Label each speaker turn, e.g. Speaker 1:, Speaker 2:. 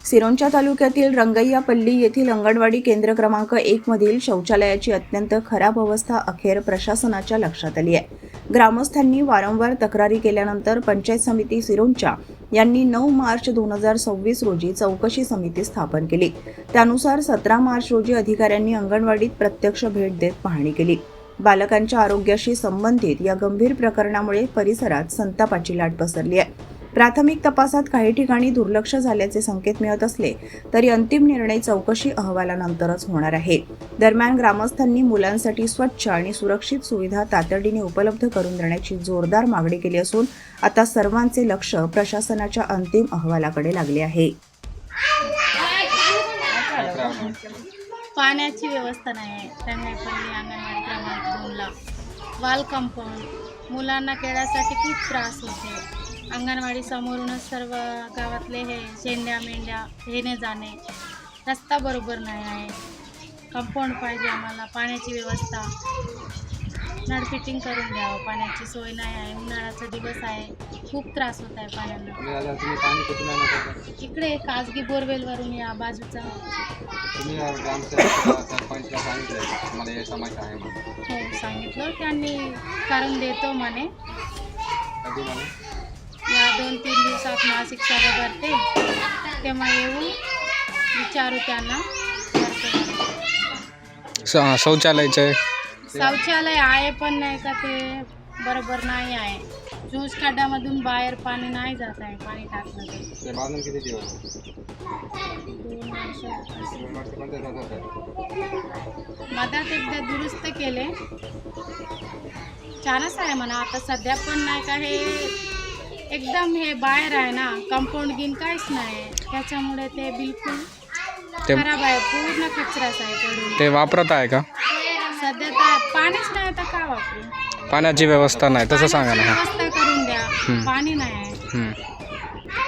Speaker 1: सिरोंचा तालुक्यातील रंगय्यापल्ली येथील अंगणवाडी केंद्र क्रमांक 1 मधील शौचालयाची अत्यंत खराब अवस्था अखेर प्रशासनाच्या लक्षात आली आहे। ग्रामस्थांनी वारंवार तक्रारी केल्यानंतर पंचायत समिती सिरोंचा यांनी 9 मार्च 2026 रोजी चौकशी समिती स्थापन केली। त्यानुसार 17 मार्च रोजी अधिकाऱ्यांनी अंगणवाडीत प्रत्यक्ष भेट देत पाहणी केली। बालकांच्या आरोग्याशी संबंधित या गंभीर प्रकरणामुळे परिसरात संतापाची लाट पसरली आहे। प्राथमिक तपासात काही ठिकाणी दुर्लक्ष झाल्याचे संकेत मिळत असले तरी अंतिम निर्णय चौकशी अहवालानंतरच होणार आहे। दरम्यान ग्रामस्थांनी मुलांसाठी स्वच्छ आणि सुरक्षित सुविधा तातडीने उपलब्ध करून देण्याची जोरदार मागणी केली असून आता सर्वांचे लक्ष प्रशासनाच्या अंतिम अहवालाकडे लागले आहे।
Speaker 2: पाण्याची व्यवस्था नाही आहे रंगायपल्ली अंगणवाडी क्रमांक 2 ला। वाल कंपाऊंड मुलांना खेळासाठी खूप त्रास होते। अंगणवाडी समोरूनच सर्व गावातले हे शेंड्या मेंढ्या येणे जाणे, रस्ता बरोबर नाही आहे। कंपाऊंड पाहिजे आम्हाला, पाण्याची व्यवस्था, नळ फिटिंग करून द्यावं, पाण्याची सोय नाही आहे। उन्हाळ्याचा दिवस आहे, खूप त्रास होत आहे पाण्याला। इकडे खाजगी बोरवेलवरून या बाजूचा हो सांगितलं त्यांनी, कारण देतो म्हणे। या 2-3 दिवसात मासिक सभा भरते तेव्हा येऊन विचारू त्यांना। शौचालय आहे पण नाही का ते बरोबर नाही आहे। जूस खड्ड्यामधून बाहेर पाणी नाही जात आहे, पाणी टाकलं मधात एकदा दुरुस्त केले, छानच आहे म्हणा। आता सध्या पण नाही का हे एकदम हे बाहेर आहे ना, कंपाऊंड गिन काहीच नाही, त्याच्यामुळे ते बिलकुल खराब आहे, पूर्ण कचराच आहे पडून।
Speaker 3: ते वापरत आहे का
Speaker 2: सध्या तर पाणीच नाही, तर का वापरू?
Speaker 3: पाण्याची व्यवस्था नाही तसं सांगा ना।
Speaker 2: व्यवस्था करून द्या, पाणी नाही आहे।